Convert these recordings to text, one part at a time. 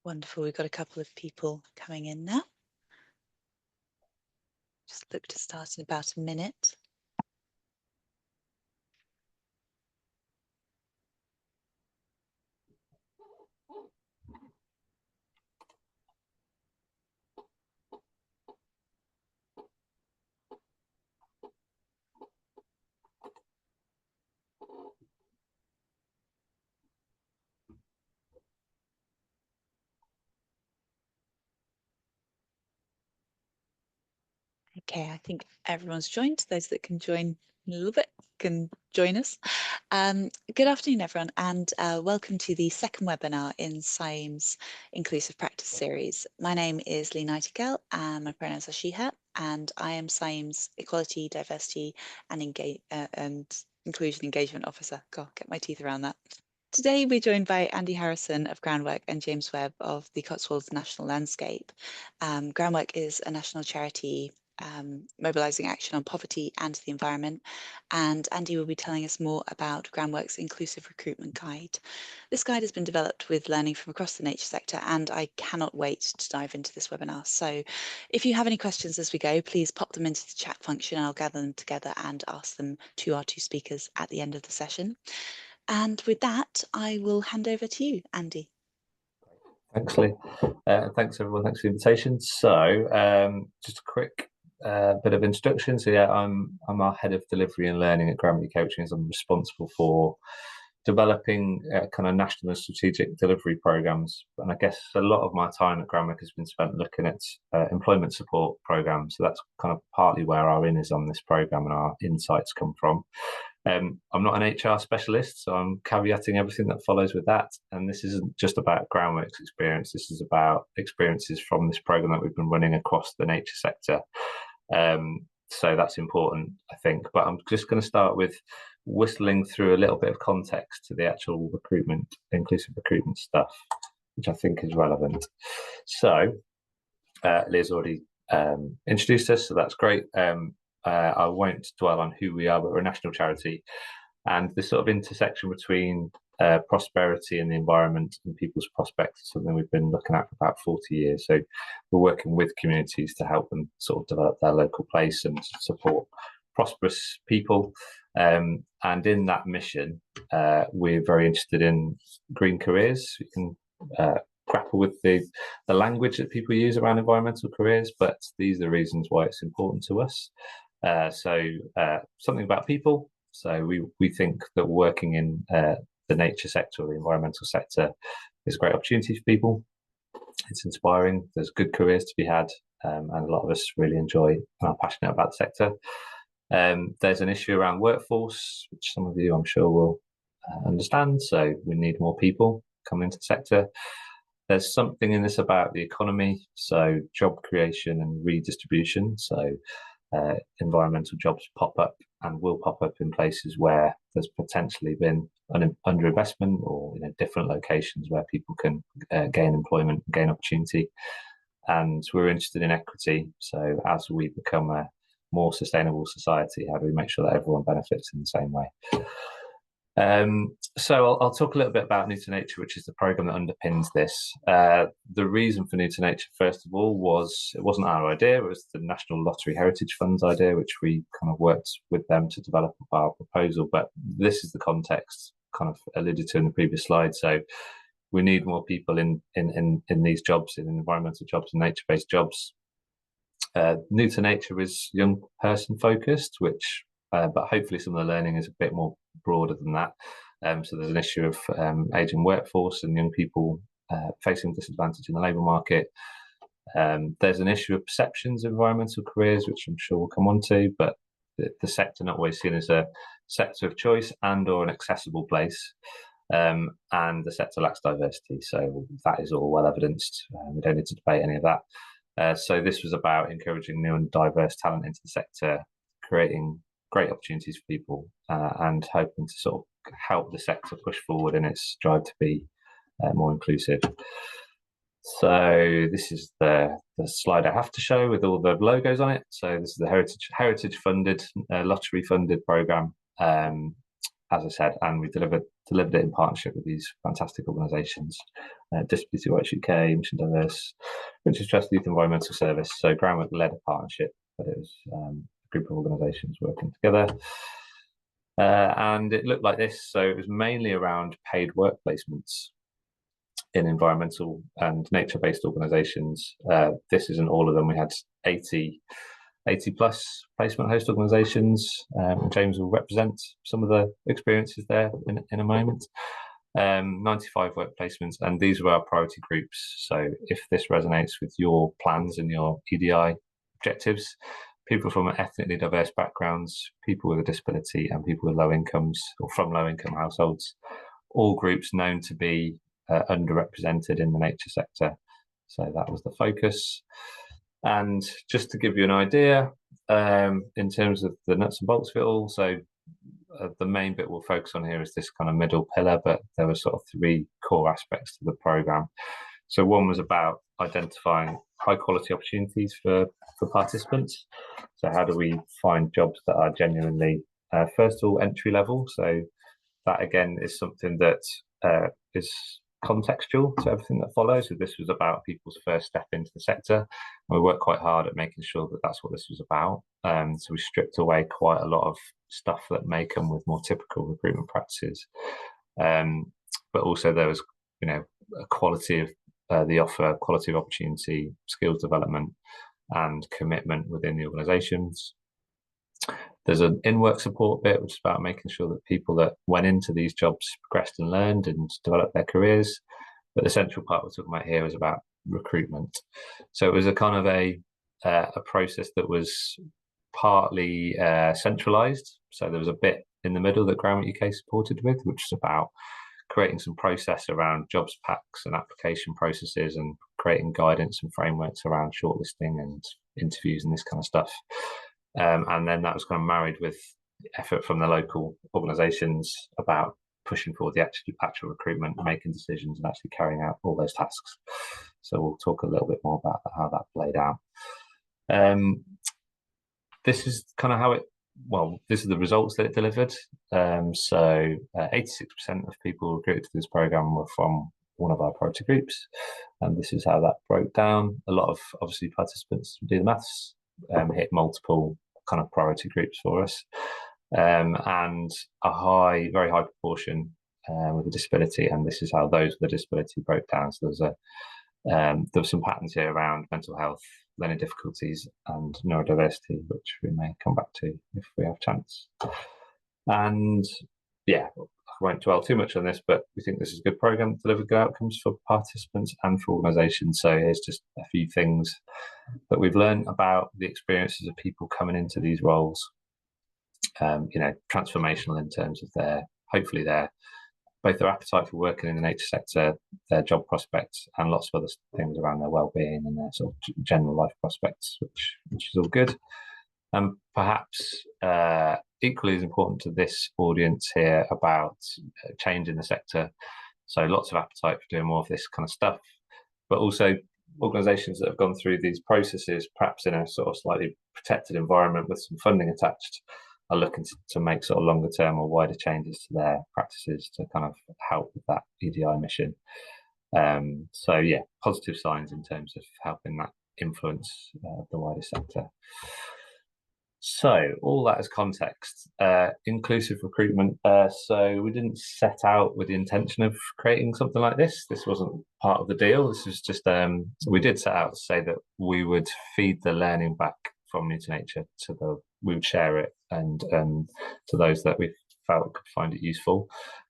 Wonderful. We've got a couple of people coming in now. Just look to start in about a minute. Okay, I think everyone's joined. Those that can join in a little bit can join us. Good afternoon, everyone, and welcome to the second webinar in CIEEM's Inclusive Practice series. My name is Lee Nightingale, and my pronouns are she, her, and I am CIEEM's Equality, Diversity and Inclusion Engagement Officer. God, get my teeth around that. Today, we're joined by Andy Harrison of Groundwork and James Webb of the Cotswolds National Landscape. Groundwork is a national charity mobilising action on poverty and the environment, and Andy will be telling us more about Groundwork's Inclusive Recruitment Guide. This guide has been developed with learning from across the nature sector, and I cannot wait to dive into this webinar. So if you have any questions as we go, please pop them into the chat function and I'll gather them together and ask them to our two speakers at the end of the session. And with that, I will hand over to you, Andy. Thanks, Lee. Thanks, everyone. Thanks for the invitation. So just a quick bit of introduction. So yeah, I'm our head of delivery and learning at Groundwork Coaching. I'm responsible for developing kind of national and strategic delivery programs. And I guess a lot of my time at Groundwork has been spent looking at employment support programs. So that's kind of partly where our in is on this program and our insights come from. I'm not an HR specialist, so I'm caveating everything that follows with that. And this isn't just about Groundwork's experience. This is about experiences from this program that we've been running across the nature sector. So that's important, I think. But I'm just going to start with whistling through a little bit of context to the actual recruitment, inclusive recruitment stuff, which I think is relevant. So Liz already introduced us, so that's great. I won't dwell on who we are, but we're a national charity, and the sort of intersection between prosperity and the environment and people's prospects is something we've been looking at for about 40 years. So we're working with communities to help them sort of develop their local place and support prosperous people. And in that mission, we're very interested in green careers. We can grapple with the language that people use around environmental careers, but these are the reasons why it's important to us. Something about people. So we think that working in the nature sector or the environmental sector is a great opportunity for people. It's inspiring. There's good careers to be had, and a lot of us really enjoy and are passionate about the sector. There's an issue around workforce, which some of you I'm sure will understand. So we need more people coming into the sector. There's something in this about the economy, so job creation and redistribution. So environmental jobs pop up and will pop up in places where there's potentially been an underinvestment, or different locations where people can gain employment, gain opportunity. And we're interested in equity. So as we become a more sustainable society, how do we make sure that everyone benefits in the same way? So I'll talk a little bit about New to Nature, which is the program that underpins this. The reason for New to Nature, first of all, was it wasn't our idea. It was the National Lottery Heritage Fund's idea, which we kind of worked with them to develop our proposal. But this is the context kind of alluded to in the previous slide. So we need more people in these jobs, in environmental jobs and nature-based jobs. New to Nature is young person focused, which but hopefully some of the learning is a bit more broader than that. So there's an issue of ageing workforce and young people facing disadvantage in the labour market. There's an issue of perceptions of environmental careers, which I'm sure we'll come on to, but the sector not always seen as a sector of choice and or an accessible place. And the sector lacks diversity. So that is all well evidenced. We don't need to debate any of that. So this was about encouraging new and diverse talent into the sector, creating great opportunities for people, and hoping to sort of help the sector push forward in its drive to be more inclusive. So this is the slide I have to show with all the logos on it. So this is the heritage funded, lottery funded program. as I said, and we delivered it in partnership with these fantastic organisations, Disability Rights UK, Mission Diverse, Prince's Trust Youth Environmental Service. So Groundwork led a partnership, but it was a group of organisations working together. And it looked like this. So it was mainly around paid work placements in environmental and nature-based organisations. This isn't all of them. We had 80 plus placement host organisations. James will represent some of the experiences there in a moment. 95 work placements, and these were our priority groups. So if this resonates with your plans and your EDI objectives, people from ethnically diverse backgrounds, people with a disability, and people with low incomes or from low income households, all groups known to be underrepresented in the nature sector. So that was the focus. And just to give you an idea, in terms of the nuts and bolts of it all, so the main bit we'll focus on here is this kind of middle pillar, but there were sort of 3 core aspects to the programme. So one was about identifying high quality opportunities for participants. So how do we find jobs that are genuinely, first of all, entry level? So that again is something that is contextual to everything that follows. So this was about people's first step into the sector, and we worked quite hard at making sure that that's what this was about. So we stripped away quite a lot of stuff that may come with more typical recruitment practices, but also there was, a quality of the offer, quality of opportunity, skills development, and commitment within the organisations. There's an in-work support bit, which is about making sure that people that went into these jobs progressed and learned and developed their careers. But the central part we're talking about here is about recruitment. So it was a kind of a process that was partly centralised. So there was a bit in the middle that Groundwork UK supported with, which is about creating some process around jobs packs and application processes and creating guidance and frameworks around shortlisting and interviews and this kind of stuff. And then that was kind of married with effort from the local organisations about pushing forward the actual recruitment, making decisions and actually carrying out all those tasks. So we'll talk a little bit more about how that played out. This is kind of how this is the results that it delivered. So 86% of people recruited to this programme were from one of our priority groups. And this is how that broke down. A lot of, obviously, participants do the maths, hit multiple kind of priority groups for us. And a very high proportion with a disability. And this is how those with a disability broke down. So there were some patterns here around mental health, learning difficulties, and neurodiversity, which we may come back to if we have a chance. And yeah, I won't dwell too much on this, but we think this is a good programme to deliver good outcomes for participants and for organisations. So here's just a few things that we've learned about the experiences of people coming into these roles. Transformational in terms of hopefully both their appetite for working in the nature sector, their job prospects, and lots of other things around their well-being and their sort of general life prospects, which is all good. And perhaps equally as important to this audience here about change in the sector. So lots of appetite for doing more of this kind of stuff, but also organisations that have gone through these processes, perhaps in a sort of slightly protected environment with some funding attached, are looking to make sort of longer term or wider changes to their practices to kind of help with that EDI mission. So yeah, positive signs in terms of helping that influence the wider sector. So all that as context, inclusive recruitment. So we didn't set out with the intention of creating something like this. This wasn't part of the deal. This was just, we did set out to say that we would feed the learning back from New to Nature we would share it and to those that we felt could find it useful.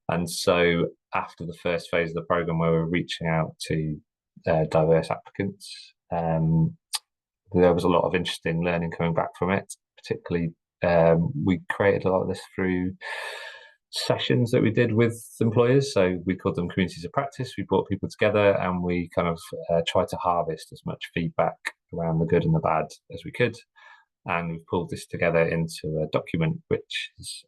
And so after the first phase of the programme, where we were reaching out to diverse applicants, there was a lot of interesting learning coming back from it. Particularly, we created a lot of this through sessions that we did with employers. So we called them communities of practice. We brought people together and we kind of tried to harvest as much feedback around the good and the bad as we could. And we've pulled this together into a document which is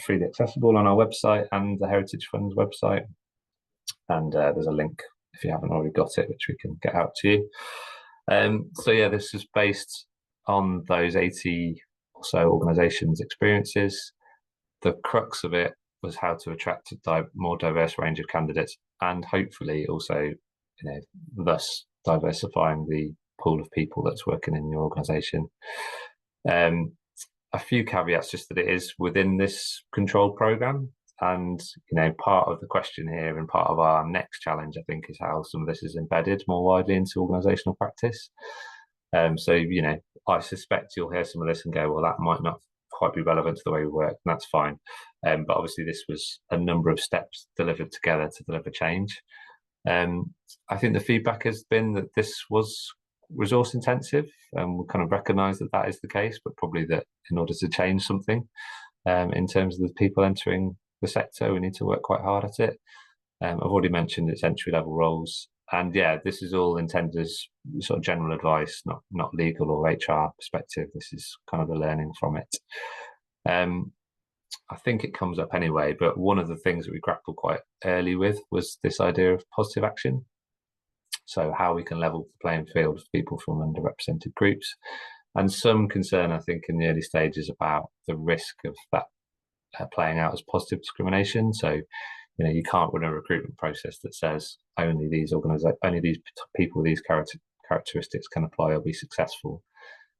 freely accessible on our website and the Heritage Fund's website. And there's a link if you haven't already got it, which we can get out to you. So yeah, this is based on those 80 or so organisations' experiences. The crux of it was how to attract a more diverse range of candidates, and hopefully also, thus diversifying the pool of people that's working in your organisation. A few caveats, just that it is within this control program, and part of the question here and part of our next challenge, I think, is how some of this is embedded more widely into organisational practice. So I suspect you'll hear some of this and go, well, that might not quite be relevant to the way we work, and that's fine. But obviously this was a number of steps delivered together to deliver change. I think the feedback has been that this was resource intensive, and we kind of recognise that that is the case, but probably that in order to change something in terms of the people entering the sector, we need to work quite hard at it. I've already mentioned it's entry-level roles, and yeah, this is all intended as sort of general advice, not legal or HR perspective. This is kind of the learning from it. I think it comes up anyway, but one of the things that we grappled quite early with was this idea of positive action. So how we can level the playing field for people from underrepresented groups, and some concern, I think, in the early stages about the risk of that playing out as positive discrimination. So, you can't run a recruitment process that says only these people with these characteristics can apply or be successful.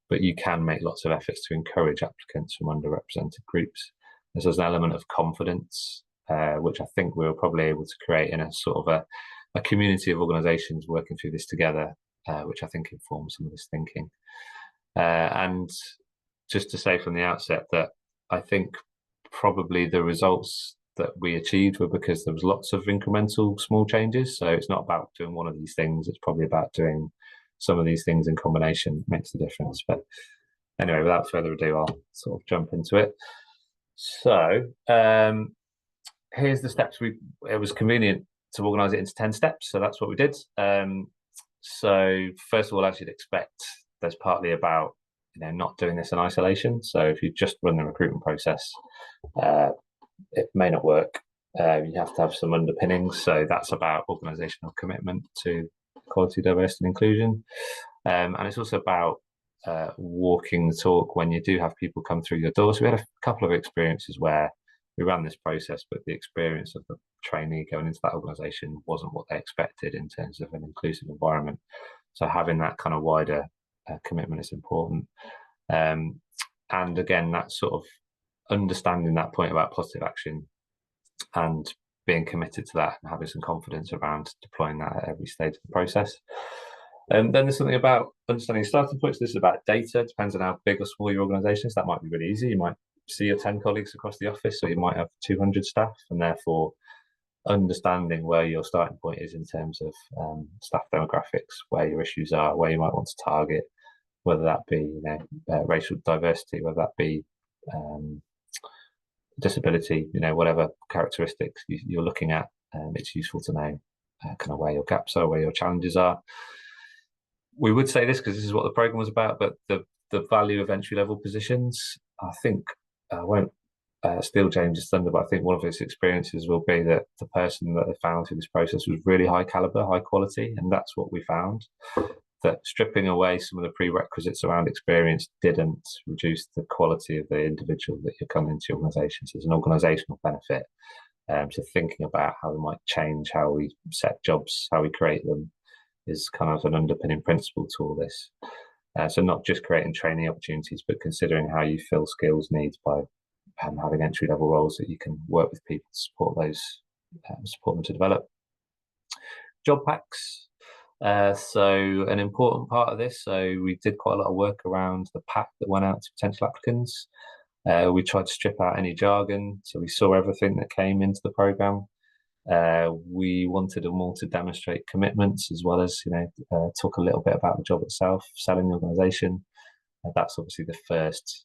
But you can make lots of efforts to encourage applicants from underrepresented groups. There's an element of confidence, which I think we were probably able to create in a sort of a community of organisations working through this together, which I think informs some of this thinking. And just to say from the outset that I think probably the results that we achieved were because there was lots of incremental small changes. So it's not about doing one of these things, it's probably about doing some of these things in combination makes a difference. But anyway, without further ado, I'll sort of jump into it. So here's the steps. It was convenient to organise it into 10 steps, so that's what we did. So first of all, as you'd expect, there's partly about not doing this in isolation. So if you just run the recruitment process, it may not work. You have to have some underpinnings. So that's about organisational commitment to equality, diversity, and inclusion, and it's also about walking the talk when you do have people come through your door. So we had a couple of experiences where we ran this process, but the experience of the trainee going into that organisation wasn't what they expected in terms of an inclusive environment. So having that kind of wider commitment is important. And again, that sort of understanding that point about positive action and being committed to that and having some confidence around deploying that at every stage of the process. Then there's something about understanding starting points. This is about data. It depends on how big or small your organisation is. That might be really easy. You might see your 10 colleagues across the office, or you might have 200 staff, and therefore understanding where your starting point is in terms of staff demographics, where your issues are, where you might want to target, whether that be racial diversity, whether that be disability, whatever characteristics you're looking at, it's useful to know kind of where your gaps are, where your challenges are. We would say this because this is what the programme was about, but the value of entry-level positions, I think, I won't steal James's thunder, but I think one of his experiences will be that the person that they found through this process was really high caliber, high quality, and that's what we found. That stripping away some of the prerequisites around experience didn't reduce the quality of the individual that you're coming into your organisation. So there's an organisational benefit to thinking about how we might change how we set jobs, how we create them, is kind of an underpinning principle to all this. So not just creating training opportunities, but considering how you fill skills needs by having entry-level roles that you can work with people to support those, support them to develop. Job packs. So an important part of this, so we did quite a lot of work around the pack that went out to potential applicants. We tried to strip out any jargon, so we saw everything that came into the programme. We wanted them all to demonstrate commitments as well as, talk a little bit about the job itself, selling the organisation. That's obviously the first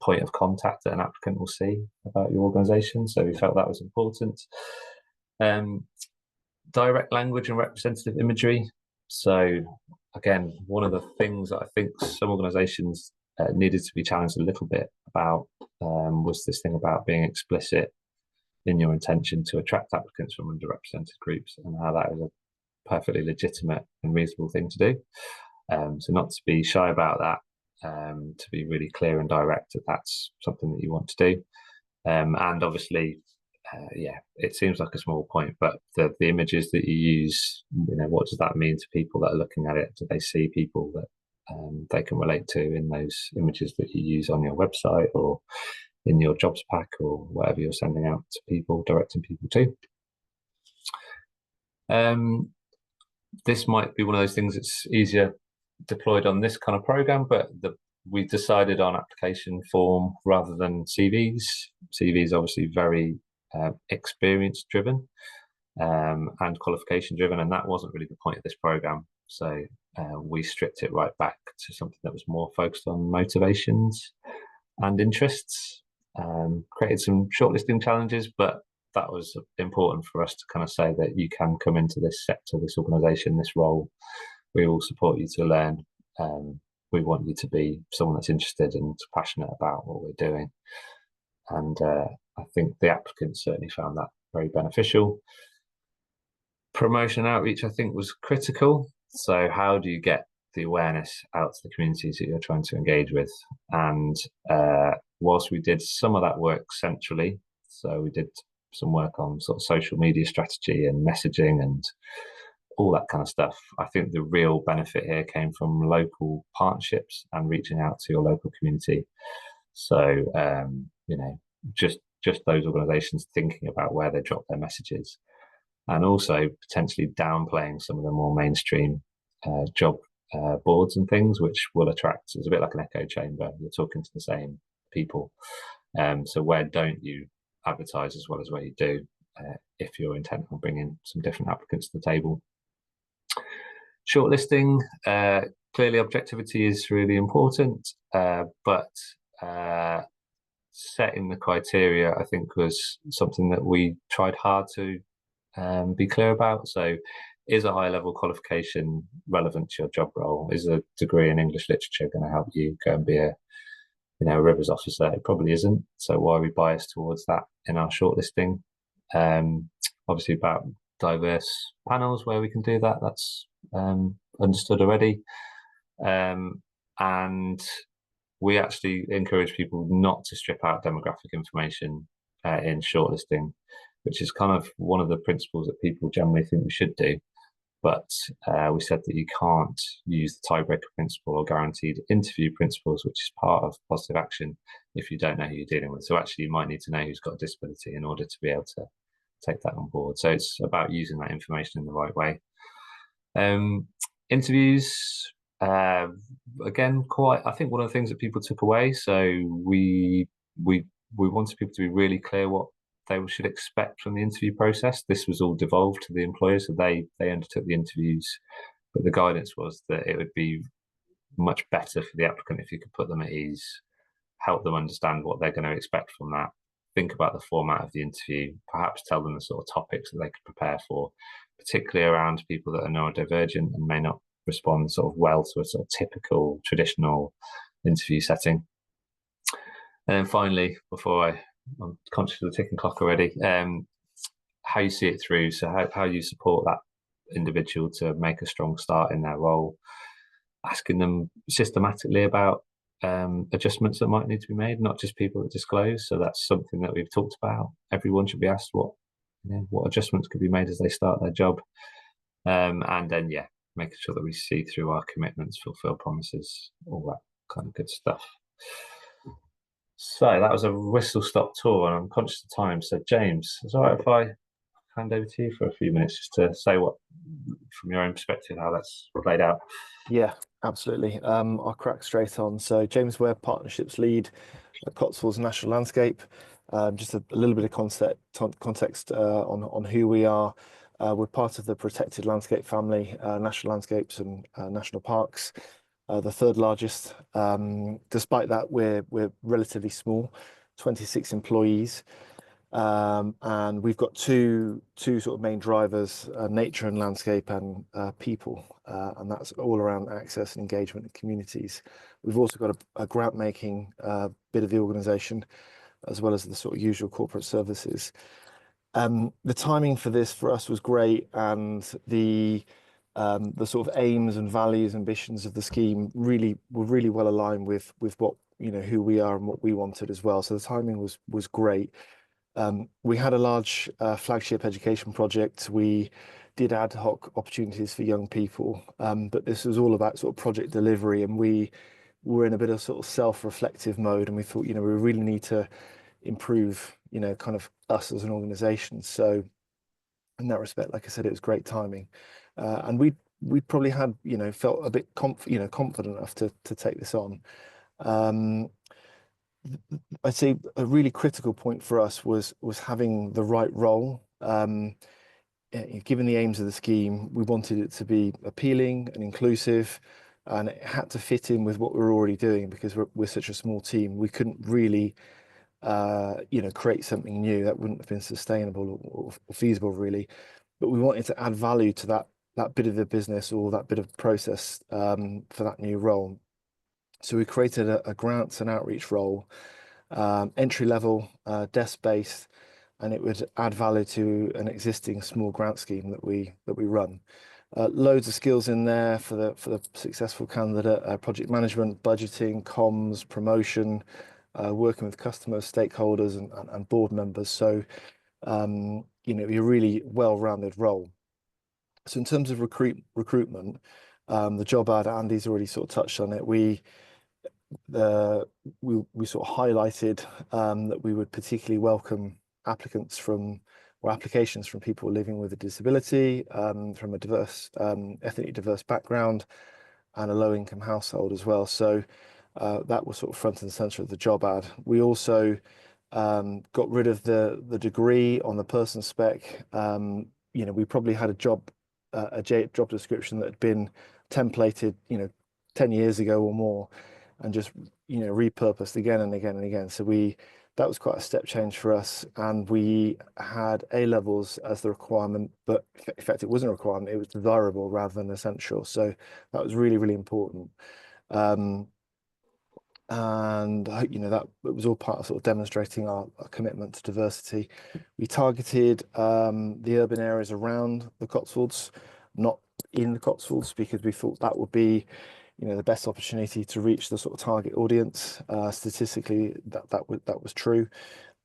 point of contact that an applicant will see about your organisation, so we felt that was important. Direct language and representative imagery. So again, one of the things that I think some organisations needed to be challenged a little bit about was this thing about being explicit in your intention to attract applicants from underrepresented groups, and how that is a perfectly legitimate and reasonable thing to do. So not to be shy about that, to be really clear and direct that that's something that you want to do. And obviously yeah, it seems like a small point, but the images that you use, what does that mean to people that are looking at it? Do they see people that they can relate to in those images that you use on your website or in your jobs pack or whatever you're sending out to people, directing people to? This might be one of those things that's easier deployed on this kind of program, but we decided on application form rather than CVs. CVs obviously very experience driven and qualification driven, and that wasn't really the point of this program. So we stripped it right back to something that was more focused on motivations and interests. Created some shortlisting challenges, but that was important for us to kind of say that you can come into this sector, this organisation, this role. We will support you to learn. We want you to be someone that's interested and passionate about what we're doing. And I think the applicants certainly found that very beneficial. Promotion outreach, I think, was critical. So how do you get the awareness out to the communities that you're trying to engage with? And whilst we did some of that work centrally, so we did some work on sort of social media strategy and messaging and all that kind of stuff, I think the real benefit here came from local partnerships and reaching out to your local community. So, just those organisations thinking about where they drop their messages, and also potentially downplaying some of the more mainstream job boards and things, which will attract, it's a bit like an echo chamber. You're talking to the same people. So where don't you advertise as well as where you do, if you're intent on bringing some different applicants to the table? Shortlisting, clearly objectivity is really important, but setting the criteria, I think, was something that we tried hard to be clear about. So is a high level qualification relevant to your job role? Is a degree in English literature going to help you go and be a rivers officer? It probably isn't. So why are we biased towards that in our shortlisting? Obviously about diverse panels where we can do that, that's understood already. And we actually encourage people not to strip out demographic information in shortlisting, which is kind of one of the principles that people generally think we should do. But we said that you can't use the tiebreaker principle or guaranteed interview principles, which is part of positive action, if you don't know who you're dealing with. So actually you might need to know who's got a disability in order to be able to take that on board. So it's about using that information in the right way. Interviews, again, I think one of the things that people took away. So we wanted people to be really clear what they should expect from the interview process. This was all devolved to the employers, so they undertook the interviews, but the guidance was that it would be much better for the applicant if you could put them at ease, help them understand what they're going to expect from that, think about the format of the interview, perhaps tell them the sort of topics that they could prepare for, particularly around people that are neurodivergent and may not respond sort of well to a sort of typical traditional interview setting. And then finally, I'm conscious of the ticking clock already, how you see it through. So how you support that individual to make a strong start in their role, asking them systematically about adjustments that might need to be made, not just people that disclose. So that's something that we've talked about. Everyone should be asked what adjustments could be made as they start their job. And then, making sure that we see through our commitments, fulfill promises, all that kind of good stuff. So that was a whistle-stop tour, and I'm conscious of time. So James, is it all right if I hand over to you for a few minutes just to say what, from your own perspective, how that's played out? Yeah, absolutely. I'll crack straight on. So James Webb, Partnerships Lead at Cotswolds National Landscape. Just a little bit of context on who we are. We're part of the protected landscape family, national landscapes and national parks. The third largest. Despite that, we're relatively small, 26 employees, and we've got two sort of main drivers: nature and landscape, and people, and that's all around access and engagement in communities. We've also got a grant making bit of the organisation, as well as the sort of usual corporate services. The timing for this for us was great, and the sort of aims and values, ambitions of the scheme were really well aligned with what who we are and what we wanted as well. So the timing was great. We had a large flagship education project. We did ad hoc opportunities for young people, but this was all about sort of project delivery, and we were in a bit of sort of self-reflective mode, and we thought, we really need to improve, kind of us as an organization. So in that respect, like I said, it was great timing, and we probably had, felt a bit confident enough to take this on. I'd say a really critical point for us was having the right role. Given the aims of the scheme, we wanted it to be appealing and inclusive, and it had to fit in with what we're already doing, because we're such a small team. We couldn't really, create something new that wouldn't have been sustainable or feasible, really. But we wanted to add value to that bit of the business, or that bit of process, for that new role. So we created a grants and outreach role, entry level, desk based, and it would add value to an existing small grant scheme that we run. Loads of skills in there for the successful candidate: project management, budgeting, comms, promotion, working with customers, stakeholders, and board members. So a really well-rounded role. So in terms of recruitment, the job ad, Andy's already sort of touched on it. We sort of highlighted that we would particularly welcome applications from people living with a disability, from a diverse, ethnically diverse background, and a low-income household as well. So that was sort of front and center of the job ad. We also got rid of the degree on the person spec. We probably had a job description that had been templated, 10 years ago or more, and just repurposed again and again and again. So that was quite a step change for us, and we had A levels as the requirement, but in fact it wasn't a requirement, it was desirable rather than essential. So that was really, really important. And I hope that it was all part of sort of demonstrating our commitment to diversity. We targeted the urban areas around the Cotswolds, not in the Cotswolds, because we thought that would be the best opportunity to reach the sort of target audience. Statistically, that was true.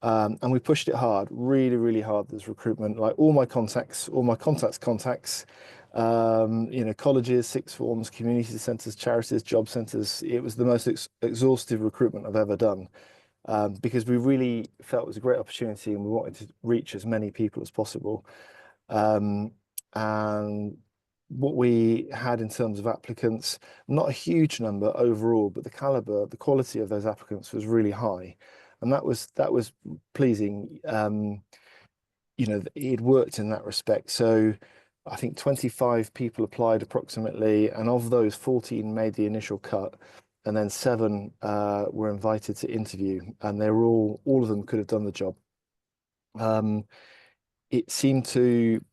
And we pushed it hard, really, really hard. This recruitment, like all my contacts, colleges, sixth forms, community centres, charities, job centres. It was the most exhaustive recruitment I've ever done, because we really felt it was a great opportunity, and we wanted to reach as many people as possible. And what we had in terms of applicants, not a huge number overall, but the caliber, the quality of those applicants was really high, and that was pleasing. It worked in that respect. So I think 25 people applied approximately, and of those, 14 made the initial cut, and then 7 were invited to interview, and they were all of them could have done the job. It seemed to,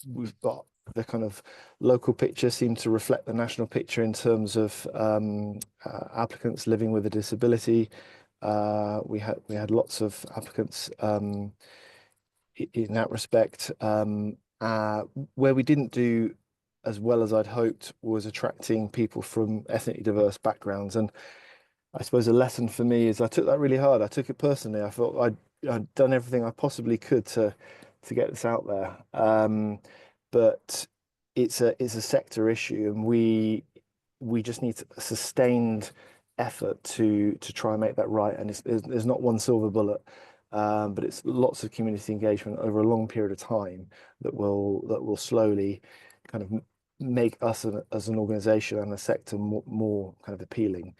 we've got the kind of local picture seemed to reflect the national picture in terms of applicants living with a disability. We had lots of applicants in that respect. Where we didn't do as well as I'd hoped was attracting people from ethnically diverse backgrounds. And I suppose a lesson for me is I took that really hard. I took it personally. I thought I'd done everything I possibly could to get this out there. But it's a sector issue, and we just need a sustained effort to try and make that right. And there's not one silver bullet, but it's lots of community engagement over a long period of time that will slowly kind of make us as an organisation and a sector more kind of appealing.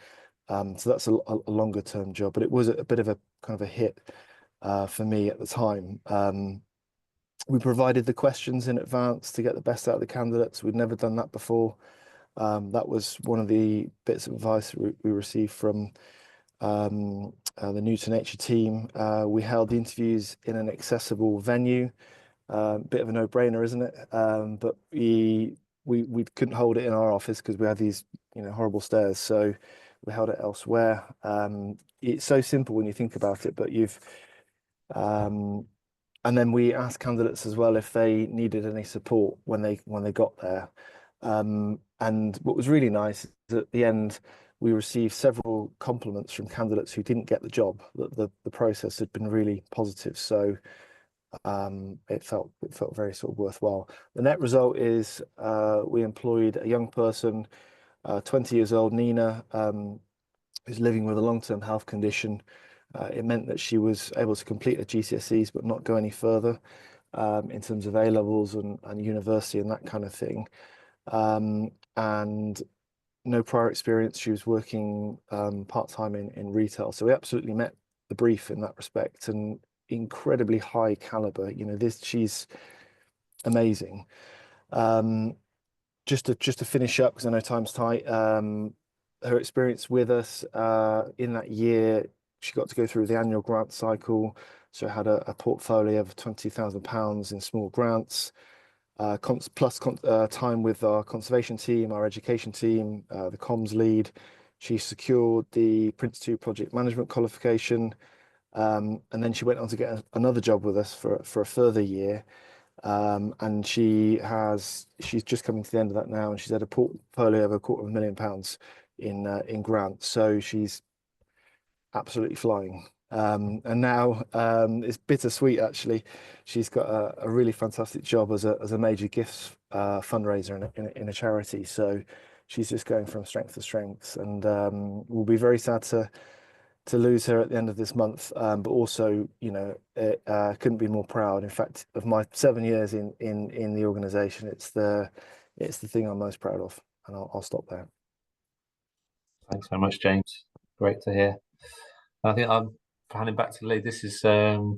So that's a longer term job, but it was a bit of a kind of a hit for me at the time. We provided the questions in advance to get the best out of the candidates. We'd never done that before. That was one of the bits of advice we received from the New to Nature team. We held the interviews in an accessible venue. Bit of a no-brainer, isn't it? But we couldn't hold it in our office because we had these horrible stairs, so we held it elsewhere. It's so simple when you think about it, but and then we asked candidates as well if they needed any support when they got there. And what was really nice is at the end, we received several compliments from candidates who didn't get the job, that the process had been really positive. So it felt very sort of worthwhile. The net result is we employed a young person, 20 years old, Nina, who's living with a long-term health condition. It meant that she was able to complete her GCSEs but not go any further in terms of A levels and university and that kind of thing. And no prior experience. She was working part-time in retail. So we absolutely met the brief in that respect, and incredibly high caliber. You know, she's amazing. Just to finish up, because I know time's tight, her experience with us in that year, she got to go through the annual grant cycle. So had a portfolio of £20,000 in small grants, plus time with our conservation team, our education team, the comms lead. She secured the Prince 2 project management qualification, and then she went on to get another job with us for a further year. And she's just coming to the end of that now, and she's had a portfolio of £250,000 in grants. So she's absolutely flying. And now it's bittersweet actually. She's got a really fantastic job as a major gifts fundraiser in a charity. So she's just going from strength to strength, and we'll be very sad to lose her at the end of this month. But also, you know, couldn't be more proud. In fact, of my 7 years in the organisation, it's the thing I'm most proud of. And I'll stop there. Thanks very much, James. Great to hear. I think I'm handing back to Lee. This is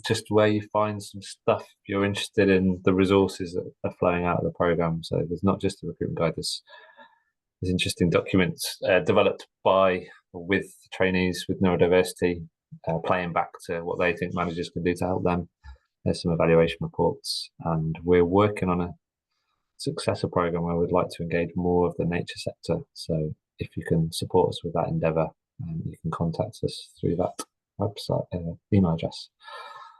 just where you find some stuff if you're interested in the resources that are flowing out of the programme. So there's not just a recruitment guide, there's interesting documents developed by or with trainees with neurodiversity, playing back to what they think managers can do to help them. There's some evaluation reports, and we're working on a successor programme where we'd like to engage more of the nature sector. So if you can support us with that endeavour, you can contact us through that website email address.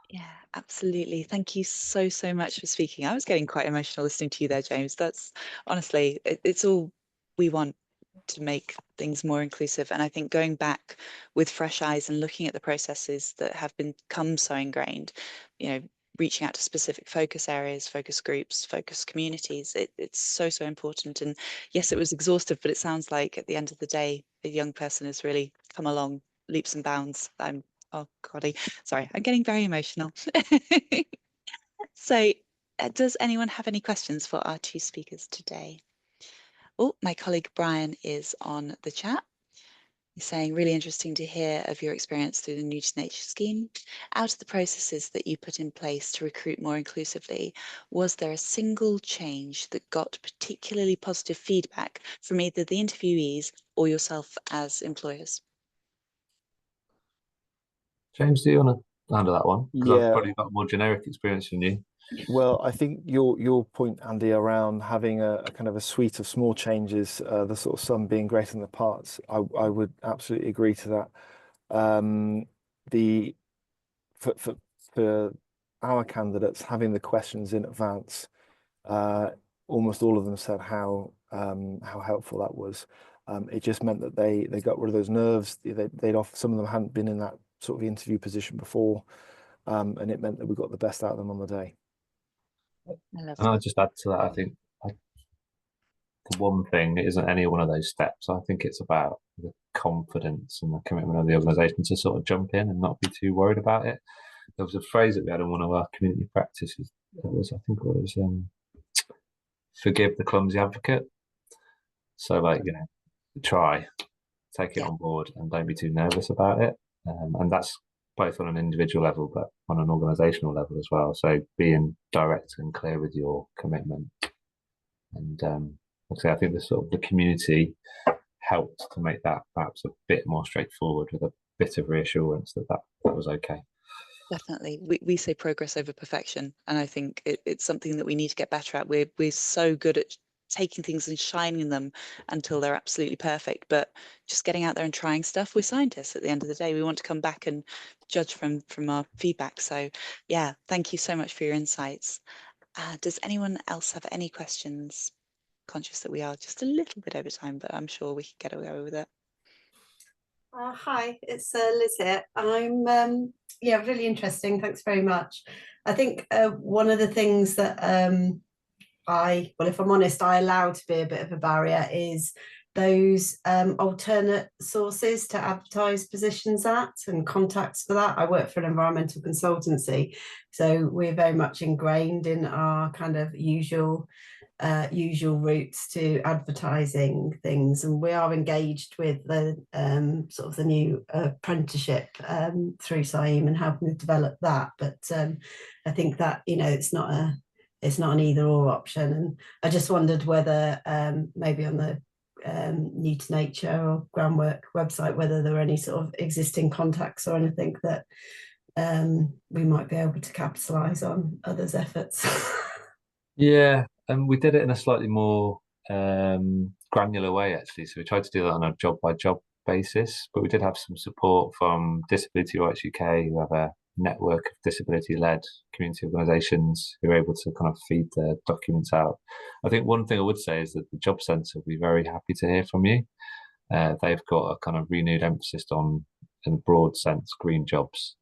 Yeah, absolutely. Thank you so much for speaking. I was getting quite emotional listening to you there, James. That's honestly, it's all we want to make things more inclusive. And I think going back with fresh eyes and looking at the processes that have become so ingrained, you know, reaching out to specific focus areas, focus groups, focus communities, it's so important. And yes, it was exhaustive, but it sounds like at the end of the day, a young person has really come along leaps and bounds. Oh golly, sorry, I'm getting very emotional. So does anyone have any questions for our two speakers today? Oh, my colleague Brian is on the chat. He's saying, really interesting to hear of your experience through the New to Nature scheme. Out of the processes that you put in place to recruit more inclusively, was there a single change that got particularly positive feedback from either the interviewees or yourself as employers? James, do you want to handle that one? Because I've Yeah. probably got more generic experience than you. Well, I think your point, Andy, around having a kind of a suite of small changes, the sort of sum being greater than the parts, I would absolutely agree to that. For our candidates, having the questions in advance, almost all of them said how helpful that was. It just meant that they got rid of those nerves. Some of them hadn't been in that sort of interview position before, and it meant that we got the best out of them on the day. I love And I'll just add to that, I think the one thing, it isn't any one of those steps. I think it's about the confidence and the commitment of the organisation to sort of jump in and not be too worried about it. There was a phrase that we had in one of our community practices. I think it was forgive the clumsy advocate. So like, you know, try, take it on board and don't be too nervous about it. And that's both on an individual level, but on an organisational level as well. So being direct and clear with your commitment. And I think the community helped to make that perhaps a bit more straightforward, with a bit of reassurance that was okay. Definitely. We say progress over perfection. And I think it's something that we need to get better at. We're so good at taking things and shining them until they're absolutely perfect. But just getting out there and trying stuff, we're scientists at the end of the day. We want to come back and judge from our feedback. So yeah, thank you so much for your insights. Does anyone else have any questions? Conscious that we are just a little bit over time, but I'm sure we can get away with it. Hi, it's Liz here. I'm yeah, really interesting. Thanks very much. I think one of the things that well, if I'm honest, I allow to be a bit of a barrier is those alternate sources to advertise positions at and contacts for that. I work for an environmental consultancy, so we're very much ingrained in our kind of usual routes to advertising things, and we are engaged with the sort of the new apprenticeship through CIEEM and helping to develop that. But I think that, you know, it's not an either or option, and I just wondered whether maybe on the New to Nature or Groundwork website, whether there are any sort of existing contacts or anything that we might be able to capitalise on others' efforts. Yeah, and we did it in a slightly more granular way, actually. So we tried to do that on a job by job basis, but we did have some support from Disability Rights UK, who have a network of disability-led community organisations who are able to kind of feed the documents out. I think one thing I would say is that the Job Centre will be very happy to hear from you. They've got a kind of renewed emphasis on, in a broad sense, green jobs.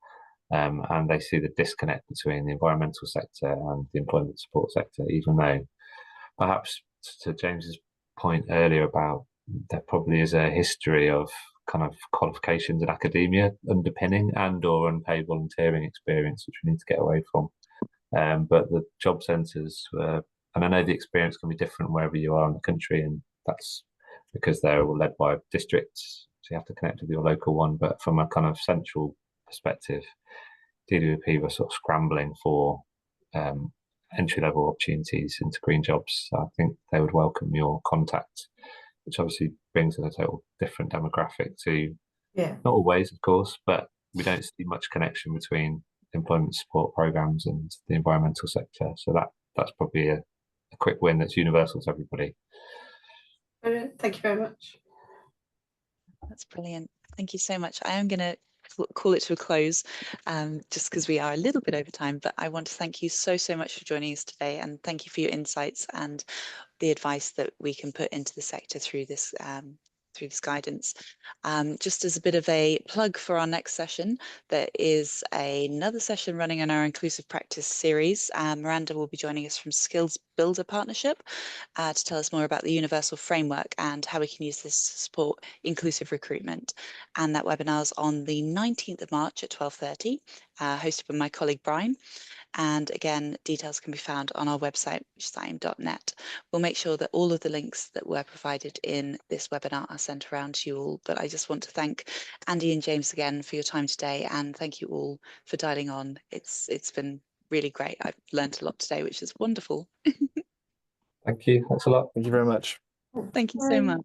And they see the disconnect between the environmental sector and the employment support sector, even though perhaps, to James's point earlier about there probably is a history of kind of qualifications in academia underpinning and or unpaid volunteering experience, which we need to get away from. But the job centres, and I know the experience can be different wherever you are in the country, and that's because they're all led by districts, so you have to connect with your local one. But from a kind of central perspective, DWP were sort of scrambling for entry-level opportunities into green jobs. So I think they would welcome your contact, which obviously brings in a total different demographic to, not always, of course, but we don't see much connection between employment support programs and the environmental sector. So that's probably a quick win that's universal to everybody. Brilliant. Thank you very much. That's brilliant. Thank you so much. I am going to call it to a close just because we are a little bit over time, but I want to thank you so much for joining us today, and thank you for your insights and the advice that we can put into the sector through this guidance. Just as a bit of a plug for our next session, there is another session running on our Inclusive Practice series. Miranda will be joining us from Skills Builder Partnership to tell us more about the universal framework and how we can use this to support inclusive recruitment. And that webinar is on the 19th of March at 12:30, hosted by my colleague Brian. And again, details can be found on our website, which is CIEEM.net. We'll make sure that all of the links that were provided in this webinar are sent around to you all. But I just want to thank Andy and James again for your time today, and thank you all for dialing on. It's been really great. I've learned a lot today, which is wonderful. Thank you. Thanks a lot. Thank you very much. Thank you so much.